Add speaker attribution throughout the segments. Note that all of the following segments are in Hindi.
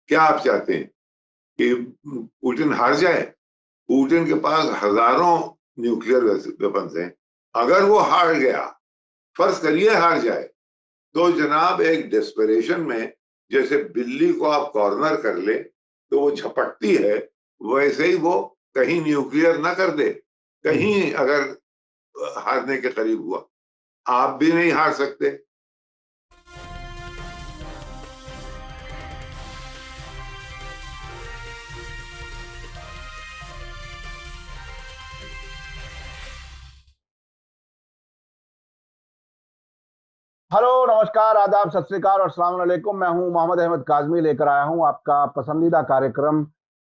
Speaker 1: क्या आप चाहते हैं कि पुतिन हार जाए? पुतिन के पास हजारों न्यूक्लियर वेपन्स हैं। अगर वो हार गया, फर्ज करिए हार जाए, तो जनाब एक डेस्परेशन में जैसे बिल्ली को आप कॉर्नर कर ले तो वो झपटती है, वैसे ही वो कहीं न्यूक्लियर ना कर दे। कहीं अगर हारने के करीब हुआ, आप भी नहीं हार सकते।
Speaker 2: हेलो, नमस्कार, आदाब, सत श्री अकाल और अस्सलाम वालेकुम। मैं हूं मोहम्मद अहमद काजमी, लेकर आया हूं आपका पसंदीदा कार्यक्रम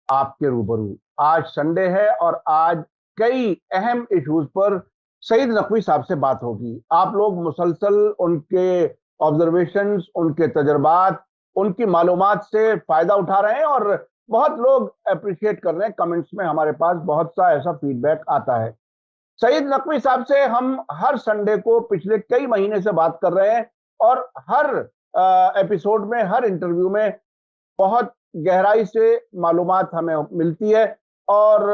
Speaker 2: आपके रूबरू। आज संडे है और आज कई अहम इश्यूज पर सईद नकवी साहब से बात होगी। आप लोग मुसलसल उनके ऑब्जर्वेशंस, उनके तजर्बात, उनकी मालूमात से फायदा उठा रहे हैं और बहुत लोग अप्रिशिएट कर रहे हैं। कमेंट्स में हमारे पास बहुत सा ऐसा फीडबैक आता है। सईद नकवी साहब से हम हर संडे को पिछले कई महीने से बात कर रहे हैं और हर एपिसोड में, हर इंटरव्यू में बहुत गहराई से मालूमात हमें मिलती है। और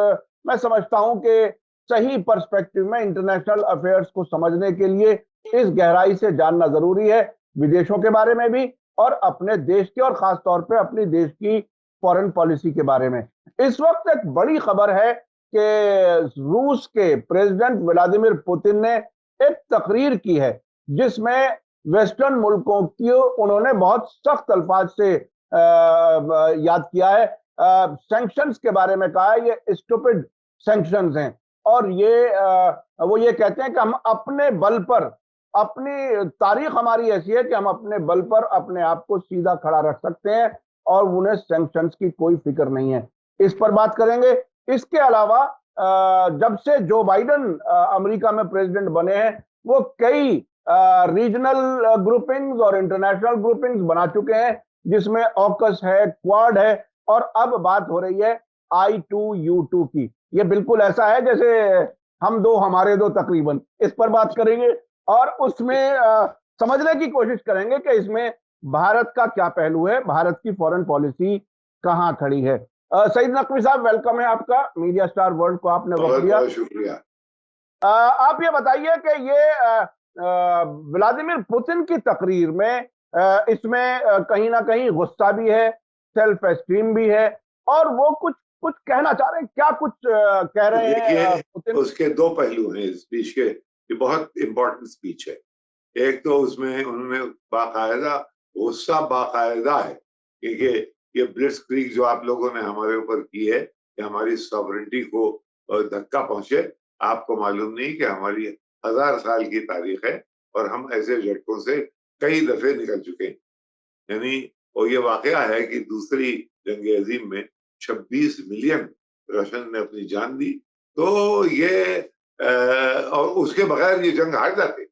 Speaker 2: मैं समझता हूं कि सही पर्सपेक्टिव में इंटरनेशनल अफेयर्स को समझने के लिए इस गहराई से जानना जरूरी है, विदेशों के बारे में भी और अपने देश के, और खास तौर पे अपनी देश की फॉरेन पॉलिसी के बारे में। इस वक्त एक बड़ी खबर है कि रूस के प्रेसिडेंट व्लादिमीर पुतिन ने एक तकरीर की है जिसमें वेस्टर्न मुल्कों की उन्होंने बहुत सख्त अल्फाज से याद किया है। सैंक्शंस के बारे में कहा है ये स्टूपिड सैंक्शंस हैं। और वो ये कहते हैं कि हम अपने बल पर, अपनी तारीख हमारी ऐसी है कि हम अपने बल पर अपने आप को सीधा खड़ा रख सकते हैं और उन्हें सैंक्शंस की कोई फिक्र नहीं है। इस पर बात करेंगे। इसके अलावा जब से जो बाइडन अमेरिका में प्रेसिडेंट बने हैं, वो कई रीजनल ग्रुपिंग्स और इंटरनेशनल ग्रुपिंग्स बना चुके हैं, जिसमें ऑकस है, क्वाड है, और अब बात हो रही है I2U2 की। ये बिल्कुल ऐसा है जैसे हम दो हमारे दो तकरीबन। इस पर बात करेंगे और उसमें समझने की कोशिश करेंगे कि इसमें भारत का क्या पहलू है, भारत की फॉरेन पॉलिसी कहां खड़ी है। सईद नकवी साहब, वेलकम है आपका। मीडिया स्टार वर्ल्ड को आपने वक्त
Speaker 1: बहुत
Speaker 2: दिया।
Speaker 1: बहुत शुक्रिया।
Speaker 2: आप ये बताइए कि ये व्लादिमीर पुतिन की तकरीर में इसमें कहीं ना कहीं गुस्सा भी है, सेल्फ एस्टीम भी है, और वो कुछ कुछ कहना चाह रहे हैं। क्या कुछ कह रहे हैं
Speaker 1: देखिए,
Speaker 2: पुतिन?
Speaker 1: उसके दो पहलू हैं इस स्पीच के। ये बहुत इंपॉर्टेंट स्पीच है। एक तो उसमें उन्होंने बाकायदा, गुस्सा बाकायदा है, क्योंकि ये ब्लिट्सक्रीग जो आप लोगों ने हमारे ऊपर की है कि हमारी सॉवरेनिटी को धक्का पहुंचे। आपको मालूम नहीं कि हमारी 1000 साल की तारीख है और हम ऐसे झटकों से कई दफे निकल चुके हैं। यानी, और ये वाकया है कि दूसरी जंग अजीम में 26 मिलियन रशियन ने अपनी जान दी। तो ये और उसके बगैर ये जंग हार जाते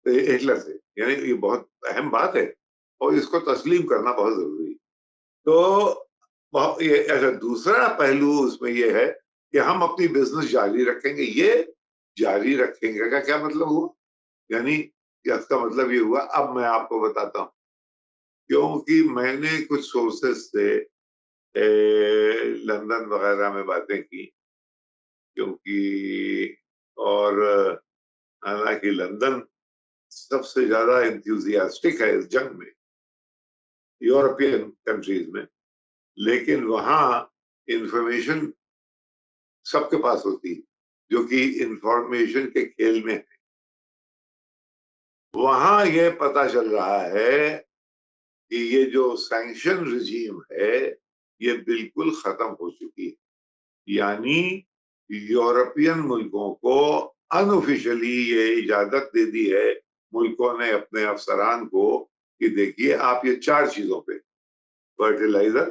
Speaker 1: हिटलर से। यानी ये बहुत अहम बात है और इसको तस्लीम करना बहुत जरूरी है। तो ये ऐसा दूसरा पहलू उसमें ये है कि हम अपनी बिजनेस जारी रखेंगे। ये जारी रखेंगे का क्या मतलब हुआ? यानी इसका मतलब ये हुआ, अब मैं आपको बताता हूँ। क्योंकि मैंने कुछ सोर्सेस से लंदन वगैरह में बातें की, क्योंकि और हालांकि लंदन सबसे ज्यादा इंथ्यूजियास्टिक है इस जंग में यूरोपियन कंट्रीज में, लेकिन वहां इंफॉर्मेशन सबके पास होती है जो कि इंफॉर्मेशन के खेल में है। वहां ये पता चल रहा है कि ये जो सैंक्शन रिजीम है ये बिल्कुल खत्म हो चुकी है। यानी यूरोपियन मुल्कों को अनऑफिशियली ये इजाजत दे दी है मुल्कों ने अपने अफसरान को कि देखिए आप ये 4 चीजों पे, fertilizer,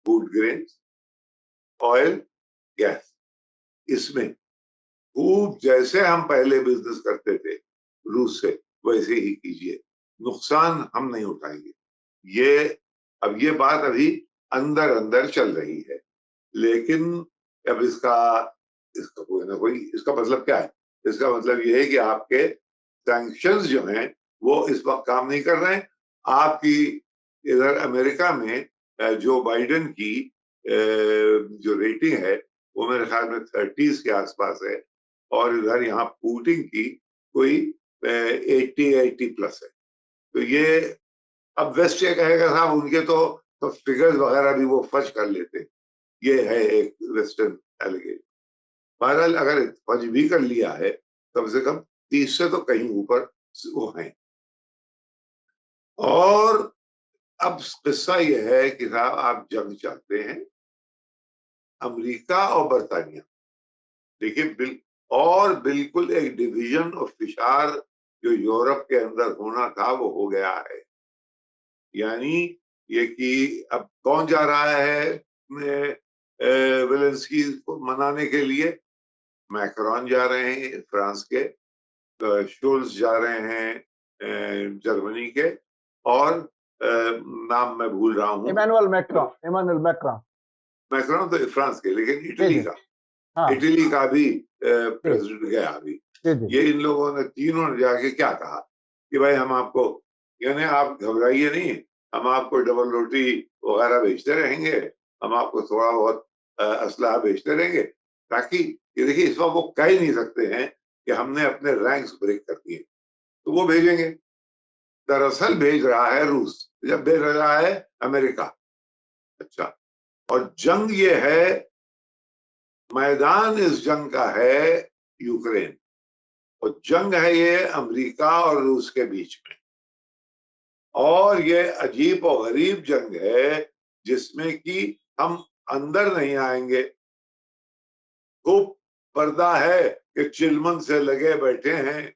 Speaker 1: food grains, oil, gas, इसमें खूब जैसे हम पहले बिजनेस करते थे रूस से वैसे ही कीजिए, नुकसान हम नहीं उठाएंगे। ये अब ये बात अभी अंदर अंदर चल रही है, लेकिन अब इसका इसका कोई ना कोई इसका मतलब क्या है? इसका मतलब ये है कि आपके सैंक्शंस जो हैं वो इस वक्त काम नहीं कर रहे हैं। आपकी इधर अमेरिका में जो बाइडेन की जो रेटिंग है वो मेरे ख्याल में 30s के आसपास है, और इधर यहाँ पुतिन की कोई 80 प्लस है। तो ये अब वेस्ट ये कहेगा साहब उनके तो फिगर्स वगैरह भी वो फज कर लेते हैं। ये है एक वेस्टर्न एलिगेशन। बहरहाल अगर फज भी कर लिया है, कम से कम 30 से तो कहीं ऊपर वो है। और अब किस्सा ये है कि साहब आप जंग चाहते हैं, अमेरिका और बरतानिया, देखिए और बिल्कुल एक डिवीजन ऑफ फिशार जो यूरोप के अंदर होना था वो हो गया है। यानी ये कि अब कौन जा रहा है वेलेंस्की को मनाने के लिए? मैक्रोन जा रहे हैं फ्रांस के, शोल्स जा रहे हैं जर्मनी के, और नाम मैं भूल रहा हूँ।
Speaker 2: Emmanuel Macron.
Speaker 1: मैक्रोन तो फ्रांस के, लेकिन
Speaker 2: जी
Speaker 1: इटली
Speaker 2: जी।
Speaker 1: का,
Speaker 2: हाँ
Speaker 1: इटली का भी
Speaker 2: जी
Speaker 1: प्रेसिडेंट गया अभी।
Speaker 2: जी जी।
Speaker 1: ये इन लोगों ने तीनों ने जाके क्या कहा कि भाई हम आपको, यानी आप घबराइए नहीं, हम आपको डबल रोटी वगैरह भेजते रहेंगे, हम आपको थोड़ा बहुत असलाह भेजते रहेंगे, ताकि ये देखिए इस वक्त वो कह ही नहीं सकते हैं कि हमने अपने रैंक्स ब्रेक कर दिए, तो वो भेजेंगे। दरअसल भेज रहा है रूस, जब भेज रहा है अमेरिका। अच्छा, और जंग ये है, मैदान इस जंग का है यूक्रेन, और जंग है ये अमेरिका और रूस के बीच में। और ये अजीब और गरीब जंग है जिसमें कि हम अंदर नहीं आएंगे। खूब पर्दा है कि चिलमन से लगे बैठे हैं,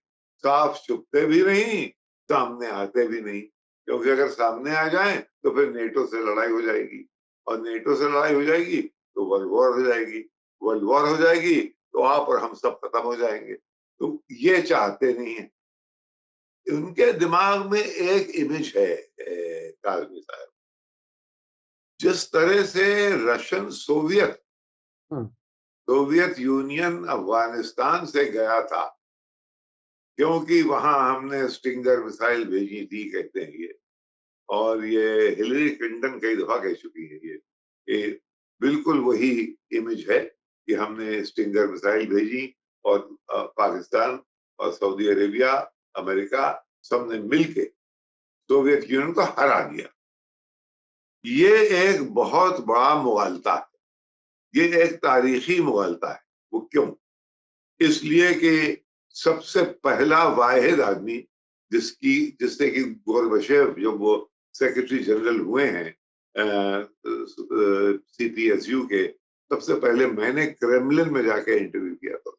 Speaker 1: साफ छुपते भी नहीं, सामने आते भी नहीं, क्योंकि अगर सामने आ जाएं तो फिर नेटो से लड़ाई हो जाएगी, और नेटो से लड़ाई हो जाएगी तो वर्ल्ड वॉर हो जाएगी, वर्ल्ड वॉर हो जाएगी तो आप और हम सब खत्म हो जाएंगे। तो ये चाहते नहीं है। उनके दिमाग में एक इमेज है काजमी साहब, जिस तरह से रशियन सोवियत
Speaker 2: हम्म।
Speaker 1: सोवियत यूनियन अफगानिस्तान से गया था, क्योंकि वहां हमने स्टिंगर मिसाइल भेजी थी कहते हैं ये, और ये हिलरी क्लिंटन कई दफा कह चुकी है ये बिल्कुल वही इमेज है कि हमने स्टिंगर मिसाइल भेजी, और पाकिस्तान और सऊदी अरेबिया, अमेरिका, सबने मिलके सोवियत यूनियन को हरा दिया। ये एक बहुत बड़ा मुगलता है, ये एक तारीखी मुगलता है। वो क्यों? इसलिए कि सबसे पहला वाहिद आदमी जिससे कि गोरबचेव जब वो सेक्रेटरी जनरल हुए हैं सीपीएसयू के, सबसे पहले मैंने क्रेमलिन में जाके इंटरव्यू किया था,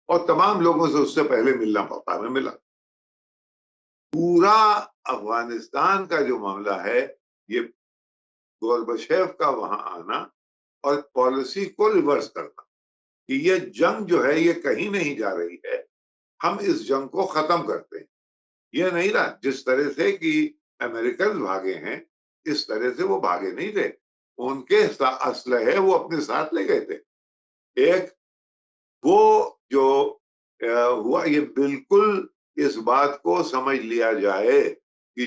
Speaker 1: और तमाम लोगों से उससे पहले मिलना पड़ता, मैं मिला। पूरा अफगानिस्तान का जो मामला है, ये गोरबचेव का वहां आना और पॉलिसी को रिवर्स करना कि ये जंग जो है ये कहीं नहीं जा रही है, हम इस जंग को खत्म करते हैं। ये नहीं रहा जिस तरह से कि अमेरिकन भागे हैं, इस तरह से वो भागे नहीं थे। उनके असलहे वो अपने साथ ले गए थे। एक वो जो हुआ, ये बिल्कुल इस बात को समझ लिया जाए कि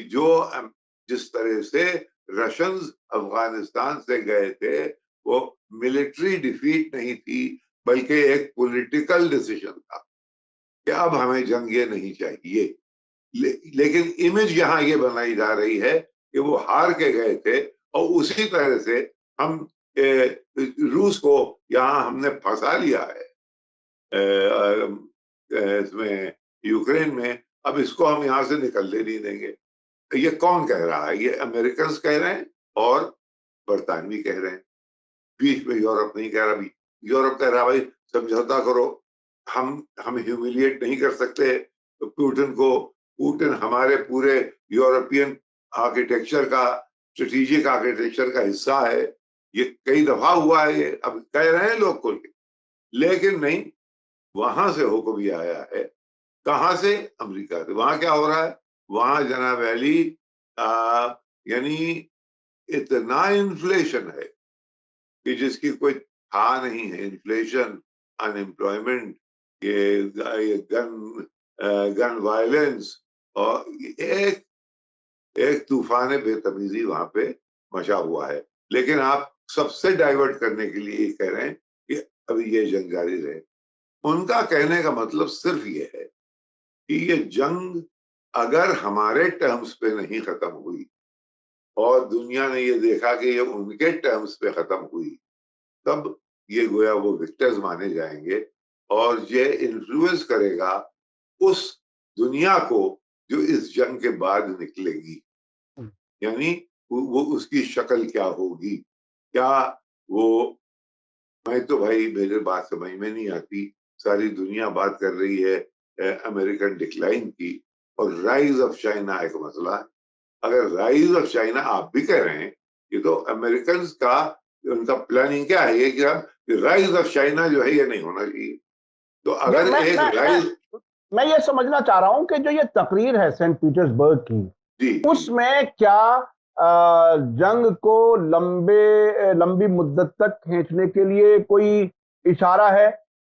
Speaker 1: जिस तरह से रशियंस अफगानिस्तान से गए थे, वो मिलिट्री डिफीट नहीं थी, बल्कि एक पॉलिटिकल डिसीजन था कि अब हमें जंग ये नहीं चाहिए। लेकिन इमेज यहाँ ये बनाई जा रही है कि वो हार के गए थे, और उसी तरह से हम रूस को यहाँ हमने फंसा लिया है इसमें, यूक्रेन में। अब इसको हम यहाँ से निकलने नहीं देंगे। ये कौन कह रहा है? ये अमेरिकन कह रहे हैं और बरतानवी कह रहे हैं, बीच में यूरोप नहीं कह रहा। भी यूरोप कह रहा भाई समझौता करो, हम ह्यूमिलिएट नहीं कर सकते तो पुतिन हमारे पूरे यूरोपियन आर्किटेक्चर का, स्ट्रेटेजिक आर्किटेक्चर का हिस्सा है। ये कई दफा हुआ है, ये अब कह रहे हैं लोग खुल के, लेकिन नहीं, वहां से हुक्म ये आया है। कहां से? अमेरिका से। वहां क्या हो रहा है? वहां जनाब अली यानी इतना इन्फ्लेशन है कि जिसकी कोई था नहीं है। इन्फ्लेशन, अनएम्प्लॉयमेंट, ये गन वायलेंस, और एक एक तूफान बेतमीजी वहां पे मचा हुआ है। लेकिन आप सबसे डाइवर्ट करने के लिए ये कह रहे हैं कि अभी ये जंग जारी रहे। उनका कहने का मतलब सिर्फ ये है कि ये जंग अगर हमारे टर्म्स पे नहीं खत्म हुई और दुनिया ने ये देखा कि ये उनके टर्म्स पे खत्म हुई, तब ये गोया वो विक्टर्स माने जाएंगे और ये इन्फ्लुएंस करेगा उस दुनिया को जो इस जंग के बाद निकलेगी। यानी वो उसकी शक्ल क्या होगी, क्या वो, मैं तो भाई मेरे बात समझ में नहीं आती। सारी दुनिया बात कर रही है अमेरिकन डिक्लाइन की और राइज ऑफ चाइना एक मसला है। अगर राइज ऑफ चाइना आप भी कह रहे हैं, ये तो अमेरिकन का उनका प्लानिंग क्या है, ये कि राइज ऑफ चाइना जो है ये नहीं होना चाहिए। तो
Speaker 2: नहीं,
Speaker 1: अगर एक राइज,
Speaker 2: मैं ये समझना चाह रहा हूं कि जो ये तकरीर है सेंट पीटर्सबर्ग की,
Speaker 1: जी जी,
Speaker 2: उसमें क्या जंग को लंबी मुद्दत तक खींचने के लिए कोई इशारा है?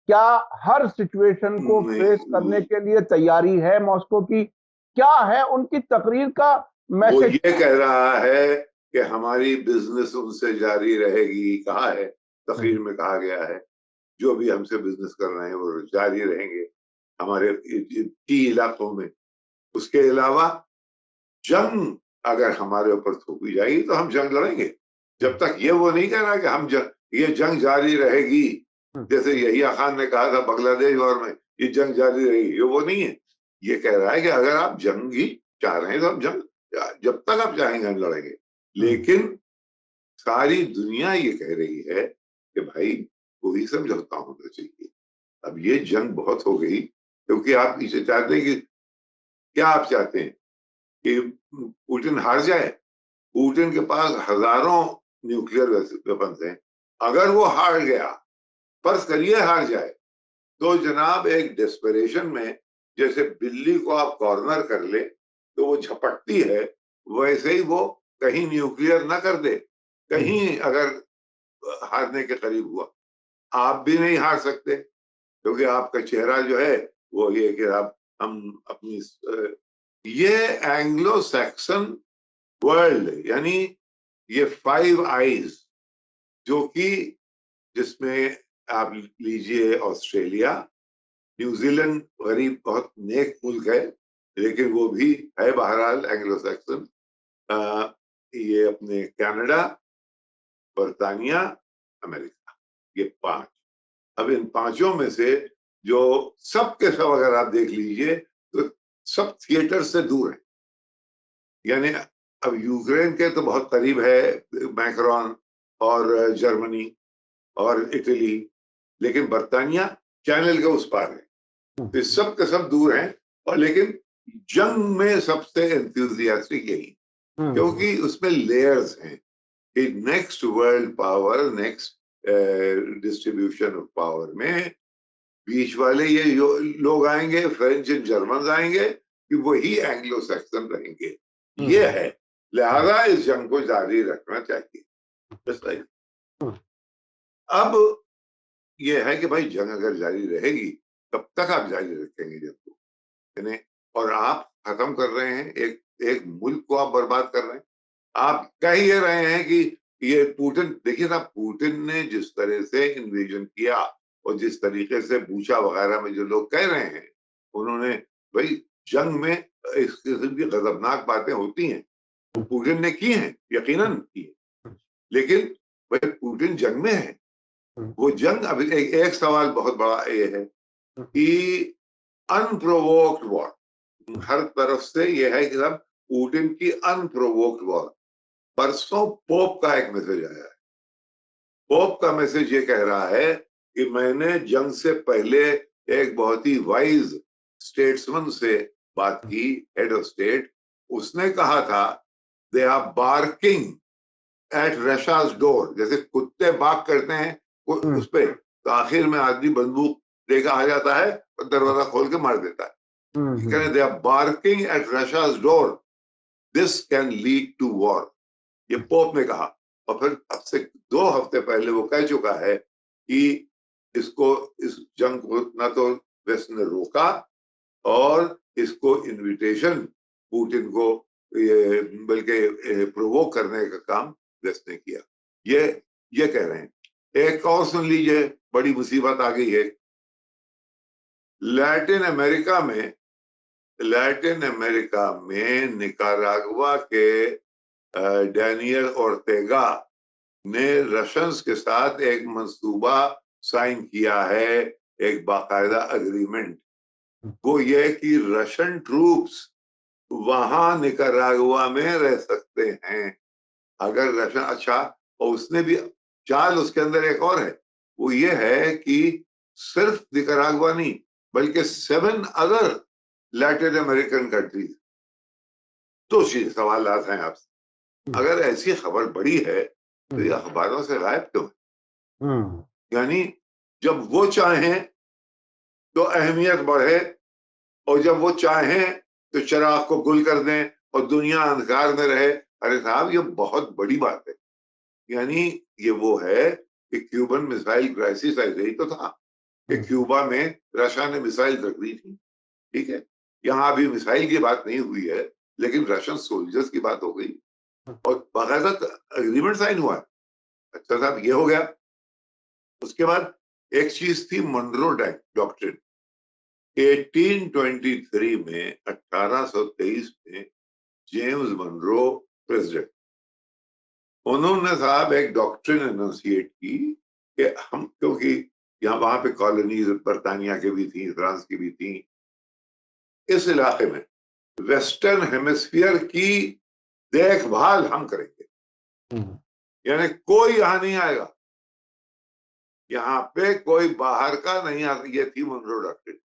Speaker 2: क्या हर सिचुएशन को फेस करने
Speaker 1: नहीं,
Speaker 2: के लिए तैयारी है मॉस्को की? क्या है उनकी तकरीर का
Speaker 1: वो
Speaker 2: मैसेज?
Speaker 1: ये कह रहा है कि हमारी बिजनेस उनसे जारी रहेगी, कहा है तकरीर में, कहा गया है जो भी हमसे बिजनेस कर रहे हैं वो जारी रहेंगे हमारे की इलाकों में। उसके अलावा जंग अगर हमारे ऊपर थोपी जाएगी तो हम जंग लड़ेंगे। जब तक ये वो नहीं कह रहा कि हम ये जंग जारी रहेगी, जैसे यहिया खान ने कहा था बांग्लादेश वॉर में ये जंग जारी रहेगी, ये वो नहीं है। ये कह रहा है कि अगर आप जंग ही चाह रहे हैं तो हम जंग जब तक आप चाहेंगे हम लड़ेंगे। लेकिन सारी दुनिया ये कह रही है कि भाई कोई समझौता होना चाहिए। अब ये जंग बहुत हो गई, क्योंकि आप इसे चाहते हैं कि, क्या आप चाहते हैं कि पुतिन हार जाए? पुतिन के पास हजारों न्यूक्लियर वेपन्स हैं। अगर वो हार गया, फर्ज करिए हार जाए, तो जनाब एक डेस्परेशन में, जैसे बिल्ली को आप कॉर्नर कर ले तो वो झपटती है, वैसे ही वो कहीं न्यूक्लियर ना कर दे। कहीं अगर हारने के करीब हुआ, आप भी नहीं हार सकते, क्योंकि आपका चेहरा जो है वो ये कि आप, हम अपनी ये एंग्लो सैक्सन वर्ल्ड, यानी ये फाइव आईज, जो कि जिसमें आप लीजिए ऑस्ट्रेलिया, न्यूजीलैंड गरीब बहुत नेक मुल्क है लेकिन वो भी है बहरहाल एंग्लो सैक्सन, ये अपने कनाडा, बर्तानिया, अमेरिका, ये पांच। अब इन पांचों में से जो सब के सब अगर आप देख लीजिए तो सब थिएटर से दूर है। यानी अब यूक्रेन के तो बहुत करीब है मैक्रोन और जर्मनी और इटली, लेकिन बर्तानिया चैनल के उस पार है। तो सब के सब दूर हैं, और लेकिन जंग में सबसे एंथुजियास्टिक यही, क्योंकि उसमें लेयर्स हैं कि next world power, next distribution of power में बीच वाले ये लोग आएंगे, फ्रेंच एंड जर्मन आएंगे कि वही एंग्लो सैक्सन रहेंगे। ये है, लिहाजा इस जंग को जारी रखना चाहिए। अब ये है कि भाई जंग अगर जारी रहेगी, तब तक आप जारी रखेंगे जंग को, यानी, और आप खत्म कर रहे हैं एक एक मुल्क को, आप बर्बाद कर रहे हैं। आप कह ही रहे हैं कि ये पुतिन, देखिए ना, पुतिन ने जिस तरह से इन्वेजन किया और जिस तरीके से बूचा वगैरह में जो लोग कह रहे हैं, उन्होंने, भाई जंग में इस किस्म की गजबनाक बातें होती हैं, वो पुतिन ने की हैं, यकीनन की है। लेकिन भाई पुतिन जंग में है, वो जंग, अभी एक सवाल बहुत बड़ा ये है कि अनप्रोवोक्ड वॉर, हर तरफ से ये है कि सब पुतिन की अनप्रोवोक्ड वॉर। परसों पोप का एक मैसेज आया है। पोप का मैसेज ये कह रहा है कि मैंने जंग से पहले एक बहुत ही वाइज स्टेट्समैन से बात की, हेड ऑफ स्टेट। उसने कहा था, they are barking at Russia's door, जैसे कुत्ते बाग करते हैं उस पे, तो आखिर में आदमी बंदूक लेकर आ जाता है और दरवाजा खोल के मार देता है। कह रहे they are barking at Russia's door, this can lead to war, ये पोप ने कहा। और फिर अब से 2 हफ्ते पहले वो कह चुका है कि इसको, इस जंग को ना तो वेस्ट ने रोका, और इसको इनविटेशन पुतिन को, बल्कि प्रोवोक करने का काम वेस्ट ने किया। ये कह रहे हैं। एक और सुन लीजिए, बड़ी मुसीबत आ गई है। लैटिन अमेरिका में निकारागुआ के डैनियल ओर्टेगा ने रशियंस के साथ एक मंसूबा साइन किया है, एक बाकायदा एग्रीमेंट। वो ये कि रशियन ट्रूप्स वहां निकारागुआ में रह सकते हैं अगर रशियन। अच्छा, और उसने भी चाल उसके अंदर एक और है, वो ये है कि सिर्फ निकारागुआ नहीं बल्कि 7 अदर लैटिन अमेरिकन कंट्रीज। तो सवाल हैं आपसे, अगर ऐसी खबर बड़ी है तो ये अखबारों से गायब क्यों है? यानी जब वो चाहें तो अहमियत बढ़े, और जब वो चाहें तो चिराग को गुल कर दें और दुनिया अंधकार में रहे। अरे साहब, ये बहुत बड़ी बात है। यानी ये वो है कि क्यूबन मिसाइल क्राइसिस ऐसे ही तो था कि क्यूबा में रशिया ने मिसाइल रख दी थी, ठीक है। यहाँ अभी मिसाइल की बात नहीं हुई है, लेकिन रशियन सोल्जर्स की बात हो गई और बाकायदा एग्रीमेंट साइन हुआ है। अच्छा साहब, ये हो गया। उसके बाद एक चीज थी मनरो डॉक्ट्रिन। 1823 में, 1823 में जेम्स मनरो प्रेसिडेंट, उन्होंने साहब एक डॉक्ट्रिन एनोंसिएट की कि हम, क्योंकि यहाँ वहां पे कॉलोनीज बरतानिया की भी थी, फ्रांस की भी थी, इस इलाके में वेस्टर्न हेमिस्फीयर की देखभाल हम करेंगे। यानी कोई यहां नहीं आएगा, यहाँ पे कोई बाहर का नहीं आता। ये थी मनरो डॉक्ट्रिन।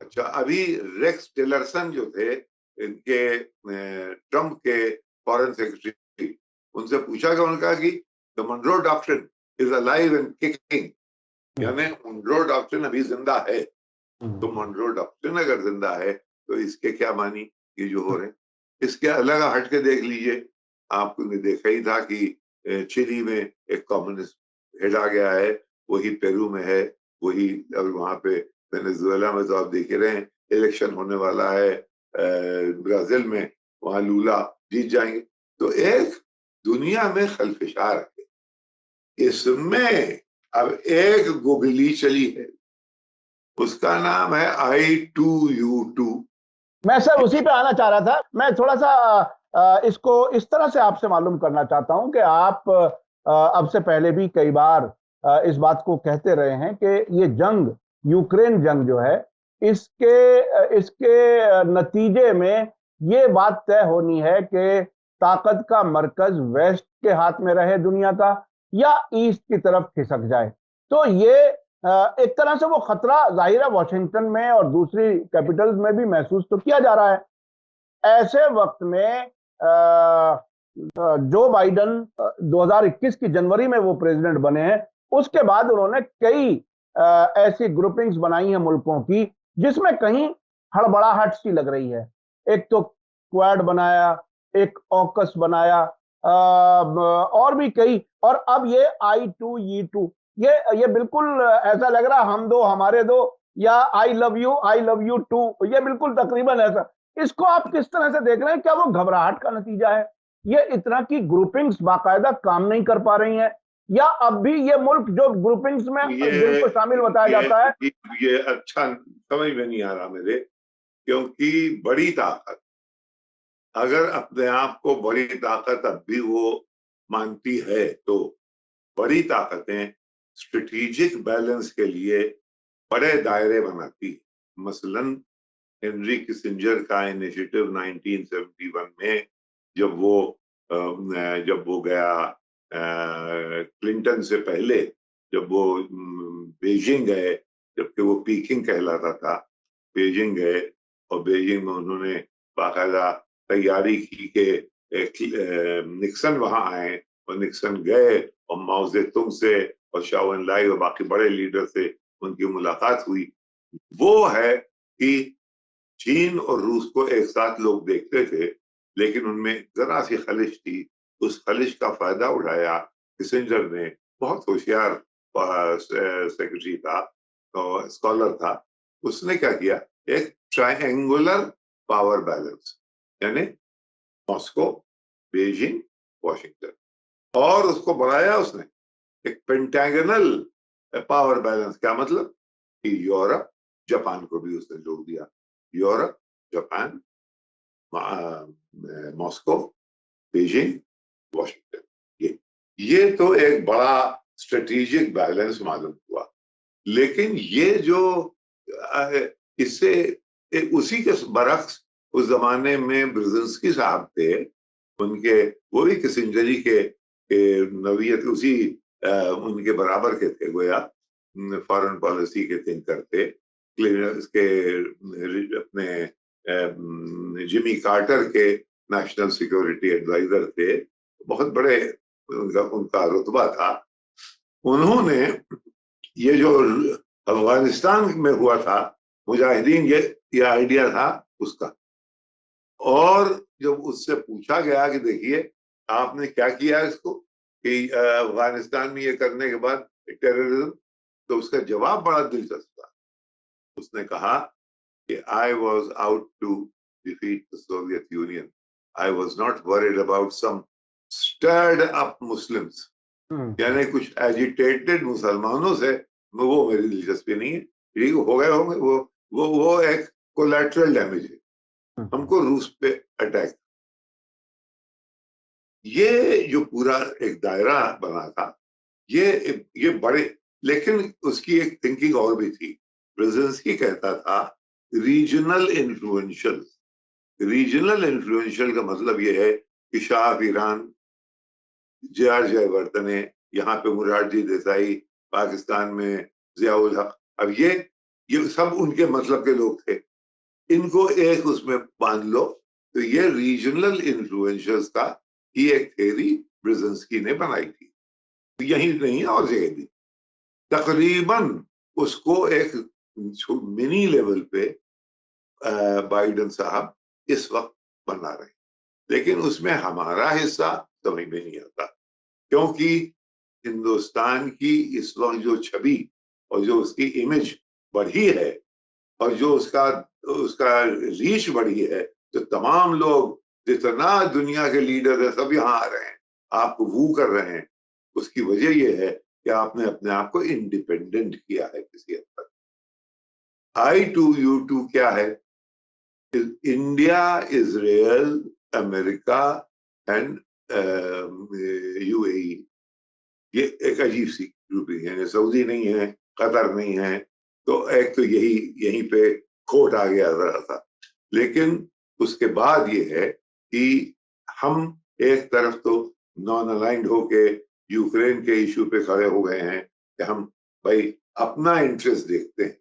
Speaker 1: अच्छा, अभी रेक्स टिलरसन जो थे, इनके ट्रम्प के फॉरेन सेक्रेटरी, उनसे पूछा गया, उनका कि the Monroe doctrine is alive and kicking, यानी मनरो डॉक्ट्रिन अभी जिंदा है। तो मनरो डॉक्ट्रिन अगर जिंदा है तो इसके क्या मानी ये जो हो रहे हैं। इसके अलग हट के देख लीजिए, आपने देखा ही था कि चिली में एक कम्युनिस्ट हेड आ गया है, वही पेरू में है, वही अब वहां पे वेनेजुएला में तो आप देख ही रहे हैं, इलेक्शन होने वाला है ब्राजील में, वहां लूला जीत जाएंगे। तो एक दुनिया में खलफिशार है, इसमें अब एक गोगली चली है, उसका नाम है I2U2।
Speaker 2: मैं सर उसी पे आना चाह रहा था। मैं थोड़ा सा इसको इस तरह से आपसे मालूम करना चाहता हूं कि आप अब से पहले भी कई बार इस बात को कहते रहे हैं कि ये जंग, यूक्रेन जंग जो है, इसके नतीजे में ये बात तय होनी है कि ताकत का मरकज वेस्ट के हाथ में रहे दुनिया का, या ईस्ट की तरफ खिसक जाए। तो ये एक तरह से वो खतरा जाहिर है वॉशिंगटन में और दूसरी कैपिटल्स में भी महसूस तो किया जा रहा है। ऐसे वक्त में जो बाइडन 2021 की जनवरी में वो प्रेसिडेंट बने हैं, उसके बाद उन्होंने कई ऐसी ग्रुपिंग्स बनाई हैं मुल्कों की जिसमें कहीं हड़बड़ाहट सी लग रही है। एक तो क्वाड बनाया, एक ऑकस बनाया, और भी कई, और अब ये I2E2। ये बिल्कुल ऐसा लग रहा हम दो हमारे दो, या आई लव यू टू, ये बिल्कुल तकरीबन ऐसा। इसको आप किस तरह से देख रहे हैं? क्या वो घबराहट का नतीजा है? ये इतना की ग्रुपिंग्स बाकायदा काम नहीं कर पा रही हैं, या अब भी ये मुल्क जो ग्रुपिंग्स में जिनको शामिल बताया जाता है?
Speaker 1: ये अच्छा समझ में नहीं आ रहा मेरे, क्योंकि बड़ी ताकत, अगर अपने आप को बड़ी ताकत अब भी वो मानती है, तो बड़ी ताकतें स्ट्रेटेजिक बैलेंस के लिए बड़े दायरे बनाती। मसलन हेनरी किसिंजर का इनिशिएटिव 1971 में, जब वो गया क्लिंटन से पहले, जब वो बीजिंग गए, जबकि वो पीकिंग कहलाता था, बीजिंग गए, और बीजिंग में उन्होंने बाकायदा तैयारी की कि निक्सन वहां आए, और निक्सन गए और माओ जेतुंग से और शाओ एनलाई और बाकी बड़े लीडर से उनकी मुलाकात हुई। वो है कि चीन और रूस को एक साथ लोग देखते थे, लेकिन उनमें जरा सी खलिश थी। उस खलिश का फायदा उठाया किसिंजर ने, बहुत होशियार सेक्रेटरी था और स्कॉलर था। उसने क्या किया, एक ट्रायंगुलर पावर बैलेंस, यानी मॉस्को, बीजिंग, वॉशिंगटन, और उसको बढ़ाया उसने एक पेंटागनल पावर बैलेंस। क्या मतलब कि यूरोप जापान को भी उसने जोड़ दिया। Europe, Japan, Moscow, Beijing, Washington. ये तो एक बड़ा स्ट्रेटेजिक बैलेंस मालूम हुआ। लेकिन ये जो इससे उसी के बरक्स उस जमाने में ब्रzezinski साहब थे, उनके वो भी किसिंजर के नवीयत उसी उनके बराबर के थे गोया, फॉरेन पॉलिसी के थिंकर थे। इसके अपने जिमी कार्टर के नेशनल सिक्योरिटी एडवाइजर थे, बहुत बड़े उनका रुतबा था। उन्होंने ये जो अफगानिस्तान में हुआ था मुजाहिदीन, ये आइडिया था उसका। और जब उससे पूछा गया कि देखिए आपने क्या किया इसको कि अफगानिस्तान में ये करने के बाद टेररिज्म, तो उसका जवाब बड़ा दिलचस्प था। उसने कहा कि I was out to defeat the Soviet Union, I was not worried about some stirred up Muslims. यानी कुछ एजिटेटेड मुसलमानों से वो मेरी दिलचस्पी नहीं है, ठीक हो गए होंगे, वो एक कोलैटरल डैमेज है। हमको रूस पे अटैक, ये जो पूरा एक दायरा बना था, ये बड़े, लेकिन उसकी एक थिंकिंग और भी थी। ब्रेजिंस्की कहता था रीजनल इन्फ्लुएंशियल। रीजनल इन्फ्लुएंशियल का मतलब ये है कि शाह ईरान, जे.आर. जयवर्धने, यहाँ पे मुरारजी देसाई, पाकिस्तान में जियाउल हक, अब ये सब उनके मतलब के लोग थे। इनको एक उसमें बांध लो, तो ये रीजनल इन्फ्लुएंशर्स का ही एक थ्योरी ब्रेजिंस्की ने बनाई थी। तो यही नहीं और जगह भी तकरीबन उसको एक मिनी लेवल पे बाइडेन साहब इस वक्त बना रहे, लेकिन उसमें हमारा हिस्सा समझ में नहीं आता, क्योंकि हिंदुस्तान की इस वक्त जो छवि और जो उसकी इमेज बढ़ी है और जो उसका उसका रीच बढ़ी है, तो तमाम लोग जितना दुनिया के लीडर है सब यहाँ आ रहे हैं, आपको वू कर रहे हैं। उसकी वजह यह है कि आपने अपने आप को इंडिपेंडेंट किया है किसी हद तक। I2U2 क्या है? India, Israel, America and UAE। ये एक अजीब सी ग्रुपिंग है, सऊदी नहीं है, कतर नहीं है, तो एक तो यहीं पे खोट आ गया जरा सा। लेकिन उसके बाद ये है कि हम एक तरफ तो नॉन अलाइंड होके यूक्रेन के इशू पे खड़े हो गए हैं कि हम भाई अपना इंटरेस्ट देखते हैं।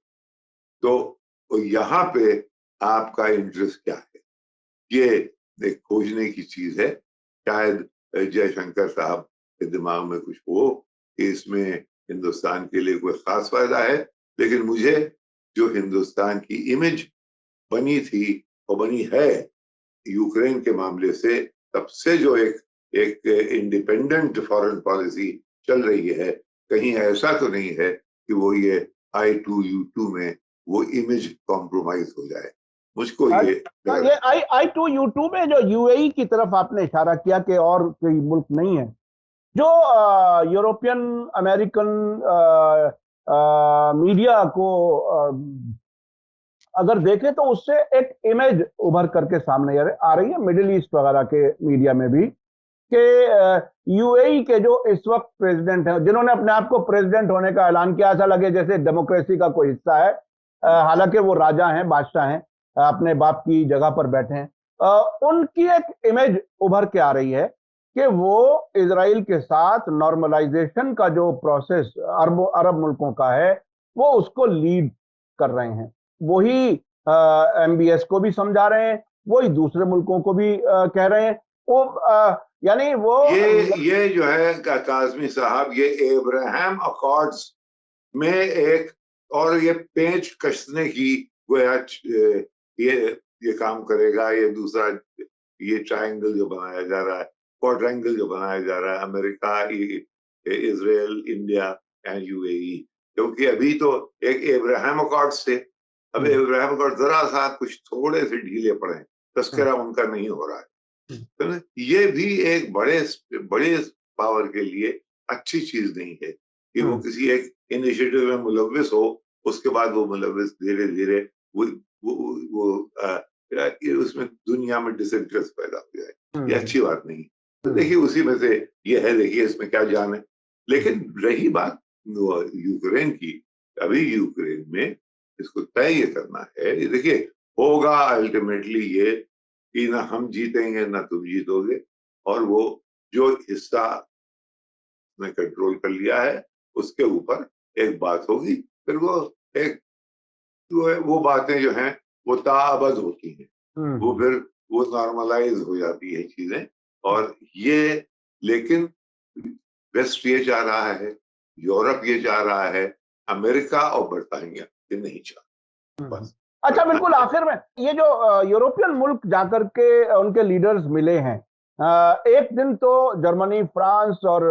Speaker 1: तो यहाँ पे आपका इंटरेस्ट क्या है, ये एक खोजने की चीज है। शायद जयशंकर साहब के दिमाग में कुछ हो कि इसमें हिंदुस्तान के लिए कोई खास फायदा है, लेकिन मुझे जो हिंदुस्तान की इमेज बनी थी और बनी है यूक्रेन के मामले से, तब से जो एक इंडिपेंडेंट फॉरेन पॉलिसी चल रही है, कहीं ऐसा तो नहीं है कि वो ये I2U2 में वो इमेज कॉम्प्रोमाइज हो जाए। मुझको ये
Speaker 2: ये I2U2 में जो यूएई की तरफ आपने इशारा किया कि और कोई मुल्क नहीं है, जो यूरोपियन अमेरिकन मीडिया को अगर देखें तो उससे एक इमेज उभर करके सामने आ रही है मिडिल ईस्ट वगैरह के मीडिया में भी, कि यूएई के जो इस वक्त प्रेसिडेंट हैं, जिन्होंने अपने आप को प्रेसिडेंट होने का ऐलान किया, ऐसा लगे जैसे डेमोक्रेसी का कोई हिस्सा है, हालांकि वो राजा हैं, बादशाह हैं, अपने बाप की जगह पर बैठे हैं, उनकी एक इमेज उभर के आ रही है कि वो इजराइल के साथ नॉर्मलाइजेशन का जो प्रोसेस अरब मुल्कों का है, वो उसको लीड कर रहे हैं। वही एमबीएस को भी समझा रहे हैं, वही दूसरे मुल्कों को भी कह रहे हैं। वो यानी वो
Speaker 1: ये जो है काजमी साहब, ये एब्राहम अकॉर्ड्स में एक और ये पेंच कसने की गोया ये काम करेगा। ये दूसरा ये ट्रायंगल जो बनाया जा रहा है, क्वाड्रेंगल जो बनाया जा रहा है, America, Israel, India and UAE, क्योंकि अभी तो एक एब्राहम अकॉर्ड्स थे, अब एब्राहम अकॉर्ड जरा सा कुछ थोड़े से ढीले पड़े हैं, तस्करा उनका नहीं हो रहा है। तो ये भी एक बड़े बड़े पावर के लिए अच्छी चीज नहीं है कि वो
Speaker 2: हम्म,
Speaker 1: किसी एक इनिशिएटिव में मुलव्विस हो, उसके बाद वो मुलव्विस धीरे धीरे ये उसमें दुनिया में डिसइंटरेस्ट पैदा हो जाए। ये
Speaker 2: हम्म,
Speaker 1: अच्छी बात नहीं। तो
Speaker 2: हम्म,
Speaker 1: देखिए उसी में से ये है, देखिए इसमें क्या जान है। लेकिन रही बात यूक्रेन की, अभी यूक्रेन में इसको तय ये करना है, ये देखिए होगा अल्टीमेटली ये कि ना हम जीतेंगे ना तुम जीतोगे, और वो जो हिस्सा ने कंट्रोल कर लिया है उसके ऊपर एक बात होगी, फिर वो एक वो बातें जो हैं वो ताअबद होती हैं, वो
Speaker 2: हम्म,
Speaker 1: फिर वो नॉर्मलाइज हो जाती है चीजें। और ये लेकिन वेस्ट ये चाह रहा है, यूरोप ये चाह रहा है, अमेरिका और बरतानिया ये नहीं चाहता।
Speaker 2: हम्म।
Speaker 1: बस
Speaker 2: अच्छा, बिल्कुल
Speaker 1: बरतानिया
Speaker 2: आखिर में ये जो यूरोपियन मुल्क जाकर के उनके लीडर्स मिले हैं, एक दिन तो जर्मनी, फ्रांस और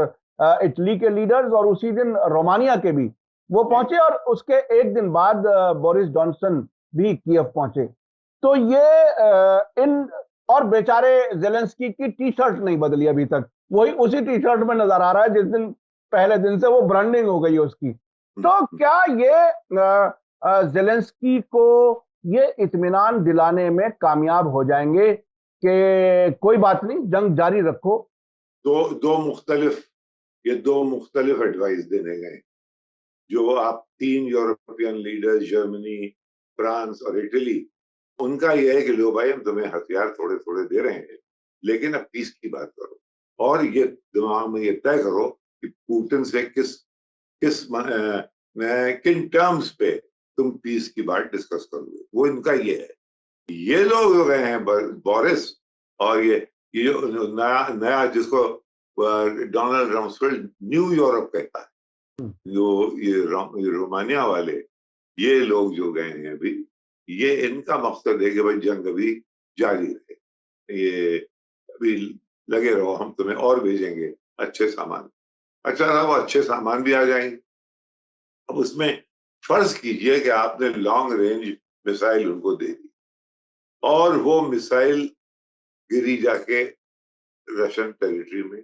Speaker 2: इटली के लीडर्स, और उसी दिन रोमानिया के भी वो पहुंचे, और उसके एक दिन बाद बोरिस जॉनसन भी कीव पहुंचे। तो ये इन और बेचारे जेलेंस्की की टी शर्ट नहीं बदली अभी तक, वही उसी टी शर्ट में नजर आ रहा है जिस दिन पहले दिन से वो ब्रांडिंग हो गई है उसकी। तो क्या ये जेलेंस्की को ये इत्मीनान दिलाने में कामयाब हो जाएंगे कि कोई बात नहीं, जंग जारी रखो?
Speaker 1: दो दो मुख्तलिफ ये दो मुख्तलिफ एडवाइस देने गए। जो आप तीन यूरोपियन लीडर्स, जर्मनी, फ्रांस और इटली, उनका यह है कि लो भाई हम तुम्हें हथियार थोड़े थोड़े दे रहे हैं, लेकिन अब पीस की बात करो, और ये दिमाग में ये तय करो कि पुतिन से किन टर्म्स पे तुम पीस की बात डिस्कस करोगे। वो इनका ये है। ये लोग जो गए हैं बोरिस, और ये जो नया नया जिसको डोनाल्ड रम्सफेल्ड न्यू यूरोप कहता है, जो ये रोमानिया वाले, ये लोग जो गए हैं अभी, ये इनका मकसद है कि भाई जंग अभी जारी रहे, ये अभी लगे रहो, हम तुम्हें और भेजेंगे अच्छे सामान। अच्छा ना, वो अच्छे सामान भी आ जाएंगे। अब उसमें फर्ज कीजिए कि आपने लॉन्ग रेंज मिसाइल उनको दे दी, और वो मिसाइल गिरी जाके रशियन टेरिटरी में,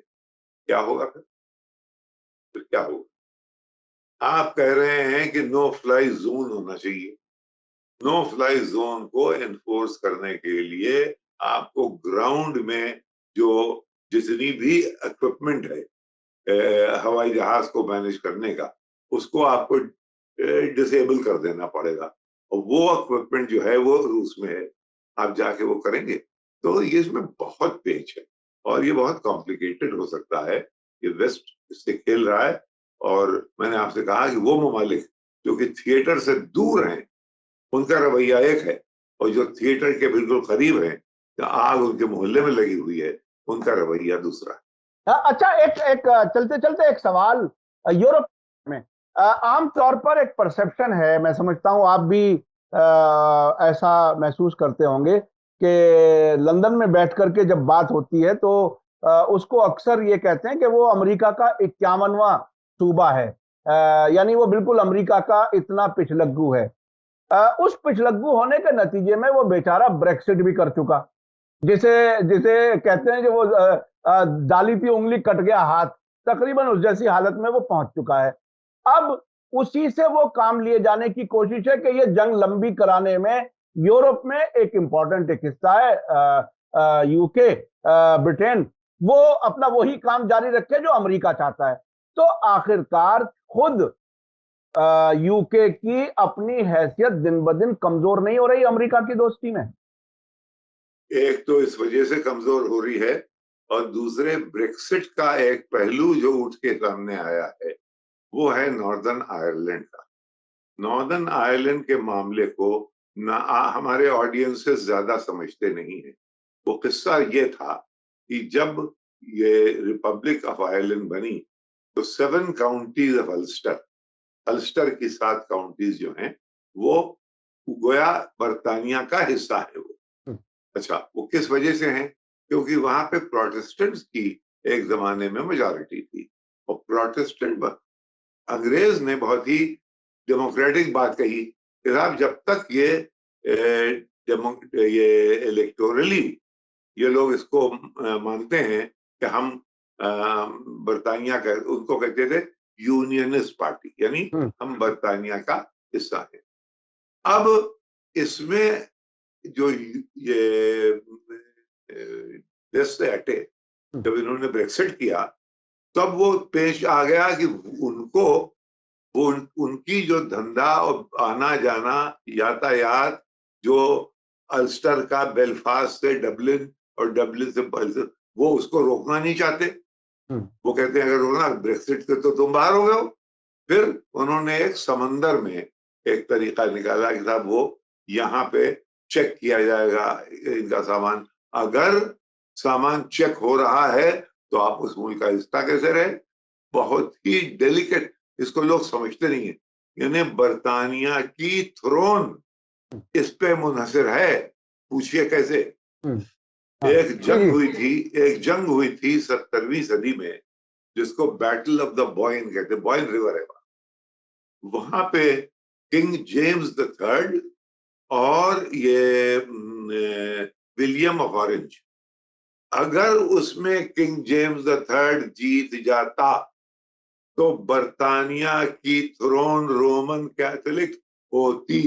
Speaker 1: क्या होगा फिर क्या होगा? आप कह रहे हैं कि नो फ्लाई जोन होना चाहिए। नो फ्लाई जोन को एनफोर्स करने के लिए आपको ग्राउंड में जो जितनी भी इक्विपमेंट है हवाई जहाज को मैनेज करने का, उसको आपको डिसेबल कर देना पड़ेगा, और वो इक्विपमेंट जो है वो रूस में है। आप जाके वो करेंगे, तो ये इसमें बहुत पेच है, और ये बहुत कॉम्प्लिकेटेड हो सकता है। ये वेस्ट इससे खेल रहा है, और मैंने आपसे कहा कि वो ममालिक जो कि थिएटर से दूर हैं, उनका रवैया एक है, और जो थिएटर के बिल्कुल करीब है, आग उनके मोहल्ले में लगी हुई है, उनका रवैया दूसरा है।
Speaker 2: अच्छा, एक एक चलते चलते एक सवाल यूरोप में आम तौर पर एक परसेप्शन है, मैं समझता हूं आप भी ऐसा महसूस करते होंगे कि लंदन में बैठ करके जब बात होती है तो उसको अक्सर ये कहते हैं कि वो अमेरिका का 51वां सूबा है, यानी वो बिल्कुल अमेरिका का इतना पिछलग्गू है। उस पिछलग्गू होने के नतीजे में वो बेचारा ब्रेक्सिट भी कर चुका, जिसे जिसे कहते हैं कि वो डाली थी उंगली कट गया हाथ, तकरीबन उस जैसी हालत में वो पहुंच चुका है। अब उसी से वो काम लिए जाने की कोशिश है कि ये जंग लंबी कराने में यूरोप में एक इंपॉर्टेंट एक हिस्सा है यूके, ब्रिटेन, वो अपना वही काम जारी रखे जो अमेरिका चाहता है। तो आखिरकार खुद यूके की अपनी हैसियत दिन ब दिन कमजोर नहीं हो रही अमेरिका की दोस्ती में?
Speaker 1: एक तो इस वजह से कमजोर हो रही है, और दूसरे ब्रेक्सिट का एक पहलू जो उठ के सामने आया है, वो है नॉर्दर्न आयरलैंड का। नॉर्दर्न आयरलैंड के मामले को ना हमारे ऑडियंसेस ज्यादा समझते नहीं है। वो किस्सा ये था कि जब ये रिपब्लिक ऑफ आयरलैंड बनी, तो 7 काउंटीज ऑफ अल्स्टर, अल्स्टर की 7 काउंटीज जो हैं, वो गोया बर्तानिया का हिस्सा है वो। अच्छा, वो किस वजह से हैं? क्योंकि वहां पे प्रोटेस्टेंट्स की एक जमाने में मेजॉरिटी थी, और प्रोटेस्टेंट अंग्रेज ने बहुत ही डेमोक्रेटिक बात कही कि साहब जब तक ये इलेक्टोरली ये लोग इसको मानते हैं कि हम बरतानिया का, उनको कहते थे यूनियनिस्ट पार्टी, यानी हम बरतानिया का हिस्सा है। अब इसमें जो ये देश से हटे, जब इन्होंने ब्रेक्सिट किया, तब वो पेश आ गया कि उनको उनकी जो धंधा और आना जाना, यातायात, जो अल्स्टर का बेलफास्ट से डबलिन और डबलिन से अल्स्टर, वो उसको रोकना नहीं चाहते। वो कहते हैं अगर रोकना, ब्रेक्सिट से तो तुम बाहर हो गए हो। फिर उन्होंने एक समंदर में एक तरीका निकाला कि साहब वो यहाँ पे चेक किया जाएगा इनका सामान, अगर सामान चेक हो रहा है तो आप उस मुल्क का हिस्सा कैसे रहे। बहुत ही डेलिकेट, इसको लोग समझते नहीं है। यानी बरतानिया की थ्रोन इस पे मुनहसर है। पूछिए कैसे। एक जंग हुई थी 17वीं सदी में, जिसको बैटल ऑफ द बॉयन कहते हैं, बॉयन रिवर है वहां पे। किंग जेम्स द थर्ड और ये विलियम ऑफ ऑरेंज, अगर उसमें किंग जेम्स द थर्ड जीत जाता तो बरतानिया की थ्रोन रोमन कैथोलिक होती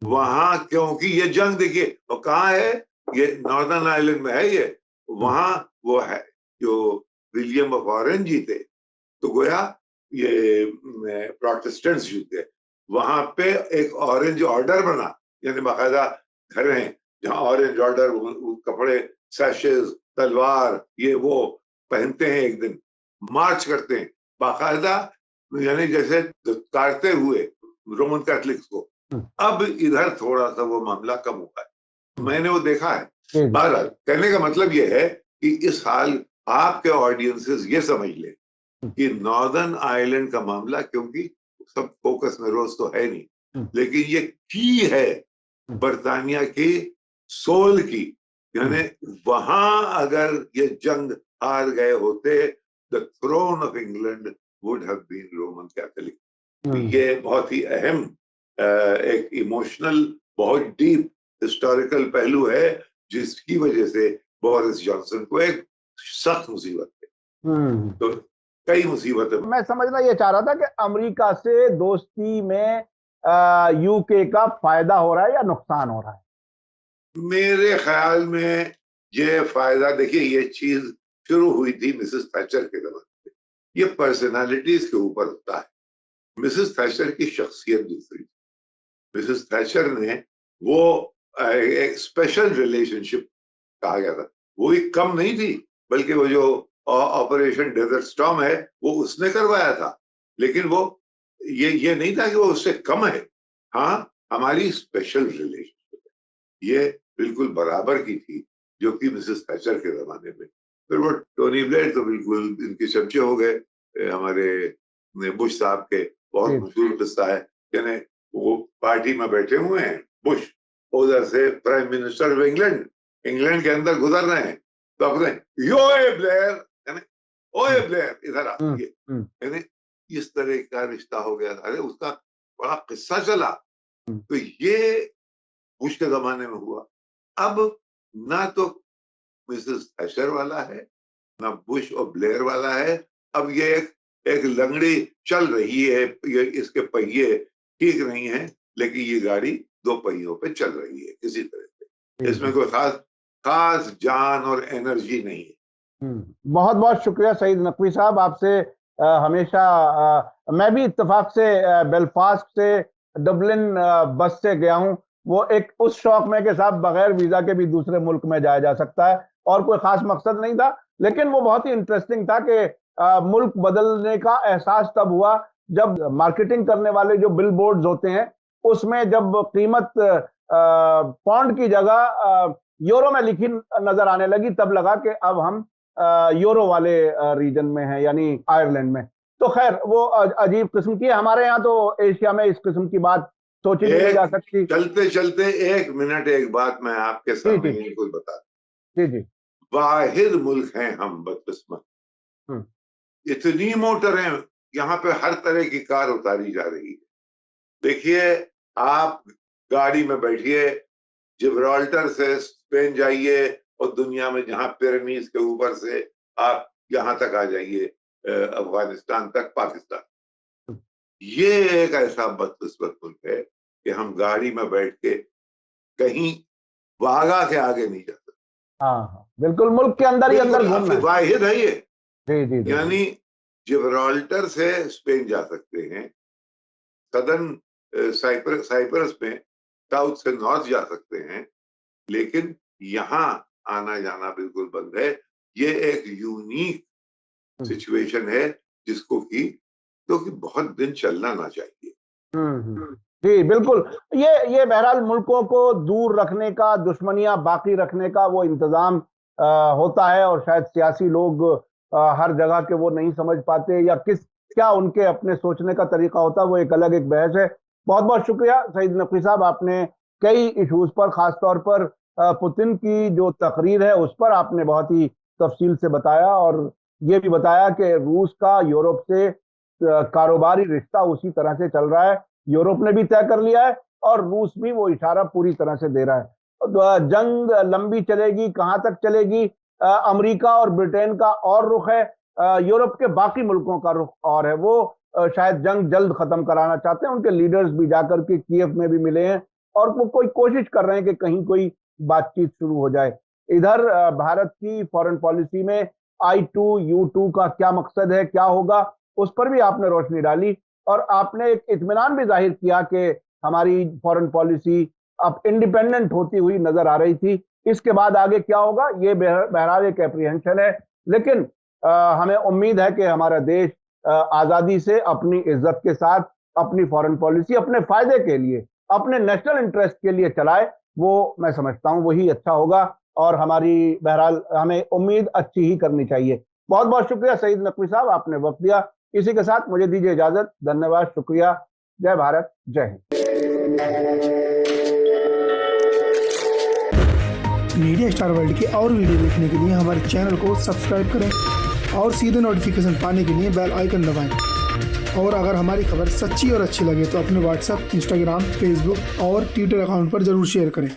Speaker 1: वहां, क्योंकि ये जंग देखिए और कहाँ है, ये नॉर्दर्न आयरलैंड में है। ये वहां वो है जो विलियम ऑफ ऑरेंज जी थे, तो गोया ये प्रोटेस्टेंट्स जो थे, वहां पे एक ऑरेंज ऑर्डर बना, यानी बाकायदा घर हैं जहाँ ऑरेंज ऑर्डर, कपड़े, सैशेस, तलवार, ये वो पहनते हैं, एक दिन मार्च करते हैं बाकायदा, यानी जैसे तारते हुए रोमन कैथलिक्स को। अब इधर थोड़ा सा वो मामला कम हुआ है, मैंने वो देखा है। बहरहाल कहने का मतलब ये है कि इस हाल आपके ऑडियंसेस ये समझ ले कि नॉर्दर्न आयरलैंड का मामला, क्योंकि सब फोकस में रोज तो है नहीं, लेकिन ये की है बरतानिया की सोल की, यानी वहां अगर ये जंग हार गए होते, the throne of England would have been Roman Catholic. ये बहुत ही अहम एक इमोशनल, बहुत डीप हिस्टोरिकल पहलू है, जिसकी वजह से बोरिस जॉनसन को एक सख्त मुसीबत है। तो कई मुसीबतें,
Speaker 2: मैं समझना ये चाह रहा था कि अमेरिका से दोस्ती में यूके का फायदा हो रहा है या नुकसान हो रहा है।
Speaker 1: मेरे ख्याल में ये फायदा, देखिए ये चीज शुरू हुई थी मिसेस थैचर के दौरान। ये पर्सनालिटीज के ऊपर होता है। मिसेस थैचर की शख्सियत दूसरी, मिसेस थैचर ने वो एक स्पेशल रिलेशनशिप कहा गया था, वो एक कम नहीं थी, बल्कि वो जो ऑपरेशन डेजर्ट स्टॉर्म है वो उसने करवाया था, लेकिन वो ये नहीं था कि वो उससे कम है। हाँ, हमारी स्पेशल रिलेशनशिप है, ये बिल्कुल बराबर की थी, जो कि मिसेस थैचर के जमाने में। फिर वो टोनी ब्लेयर तो बिल्कुल इनके चमचे हो गए, हमारे बुश साहब के। बहुत मशहूर किस्सा है, यानी वो पार्टी में बैठे हुए हैं बुश, उधर से prime minister of England England के अंदर गुजर रहे हैं, तो अपने योए ब्लेयर, यानी ओए ब्लेयर इधर आ, ये यानी इस तरह का रिश्ता हो गया। अरे उसका बड़ा किस्सा चला। तो ये बुश के जमाने में हुआ। अब ना तो मिसेस थैचर वाला है, ना बुश और ब्लेयर वाला है। अब ये एक लंगड़ी चल रही है, ये इसके पहिए ठीक नहीं है, लेकिन ये गाड़ी दो पहियों पे चल रही है किसी तरह से। इसमें कोई खास खास जान और एनर्जी नहीं है।
Speaker 2: बहुत बहुत शुक्रिया सईद नकवी साहब, आपसे हमेशा मैं भी इत्तेफाक से बेलफास्ट से डबलिन बस से गया हूं। वो एक उस शौक में कि साहब बगैर वीजा के भी दूसरे मुल्क में जाया जा सकता है, और कोई खास मकसद नहीं था, लेकिन वो बहुत ही इंटरेस्टिंग था कि मुल्क बदलने का एहसास तब हुआ जब मार्केटिंग करने वाले जो बिल बोर्ड्स होते हैं उसमें जब कीमत पौंड की जगह यूरो में लिखी नजर आने लगी, तब लगा कि अब हम यूरो वाले रीजन में है, यानी आयरलैंड में। तो खैर वो अजीब किस्म की है। हमारे यहाँ तो एशिया में इस किस्म की बात सोची भी नहीं जा सकती।
Speaker 1: चलते चलते एक मिनट, एक बात मैं आपके सामने कुछ बता
Speaker 2: जी जी।
Speaker 1: वाहिद मुल्क हैं हम बदकिस्मत, इतनी मोटर है यहाँ पे, हर तरह की कार उतारी जा रही है। देखिए, आप गाड़ी में बैठिए, जिब्राल्टर से स्पेन जाइए और दुनिया में जहां पिरामिड के ऊपर से आप यहाँ तक आ जाइए, अफगानिस्तान तक, पाकिस्तान। ये एक ऐसा बदकिस्मत मुल्क है कि हम गाड़ी में बैठ के कहीं वाघा के आगे नहीं जा सकते।
Speaker 2: हाँ, बिल्कुल मुल्क के अंदर ही अंदर घूमना है।
Speaker 1: वाहिद है ये।
Speaker 2: जी जी जी।
Speaker 1: यानी जिब्राल्टर से स्पेन जा सकते हैं, सदर्न साइप्रस में साउथ से नॉर्थ जा सकते हैं, लेकिन यहाँ आना जाना बिल्कुल बंद है। ये एक यूनिक सिचुएशन है जिसको कि बहुत दिन चलना ना चाहिए।
Speaker 2: जी बिल्कुल। ये बहरहाल मुल्कों को दूर रखने का, दुश्मनियां बाकी रखने का वो इंतजाम होता है, और शायद सियासी लोग हर जगह के वो नहीं समझ पाते, या क्या उनके अपने सोचने का तरीका होता है, वो एक अलग एक बहस है। बहुत बहुत शुक्रिया सईद नकवी साहब, आपने कई इश्यूज पर, खासतौर पर पुतिन की जो तकरीर है उस पर आपने बहुत ही तफसील से बताया, और ये भी बताया कि रूस का यूरोप से कारोबारी रिश्ता उसी तरह से चल रहा है, यूरोप ने भी तय कर लिया है और रूस भी वो इशारा पूरी तरह से दे रहा है। जंग लंबी चलेगी, कहां तक चलेगी, अमेरिका और ब्रिटेन का और रुख है, यूरोप के बाकी मुल्कों का रुख और है। वो शायद जंग जल्द खत्म कराना चाहते हैं, उनके लीडर्स भी जाकर के कीव में भी मिले हैं, और वो कोई कोशिश कर रहे हैं कि कहीं कोई बातचीत शुरू हो जाए। इधर भारत की फॉरेन पॉलिसी में I2U2 का क्या मकसद है, क्या होगा, उस पर भी आपने रोशनी डाली, और आपने एक इत्मीनान भी जाहिर किया कि हमारी फॉरेन पॉलिसी अब इंडिपेंडेंट होती हुई नजर आ रही थी। इसके बाद आगे क्या होगा ये बहरहाल एक एप्रीहेंशन है, लेकिन हमें उम्मीद है कि हमारा देश आजादी से अपनी इज्जत के साथ अपनी फॉरेन पॉलिसी अपने फायदे के लिए, अपने नेशनल इंटरेस्ट के लिए चलाए। वो मैं समझता हूं वही अच्छा होगा, और हमारी बहरहाल हमें उम्मीद अच्छी ही करनी चाहिए। बहुत बहुत शुक्रिया सईद नकवी साहब, आपने वक्त दिया। इसी के साथ मुझे दीजिए इजाजत। धन्यवाद, शुक्रिया, जय भारत, जय हिंद।
Speaker 3: मीडिया स्टार वर्ल्ड के और वीडियो देखने के लिए हमारे चैनल को सब्सक्राइब करें और सीधे नोटिफिकेशन पाने के लिए बेल आइकन दबाएं। और अगर हमारी खबर सच्ची और अच्छी लगे तो अपने व्हाट्सएप, इंस्टाग्राम, फेसबुक और ट्विटर अकाउंट पर जरूर शेयर करें।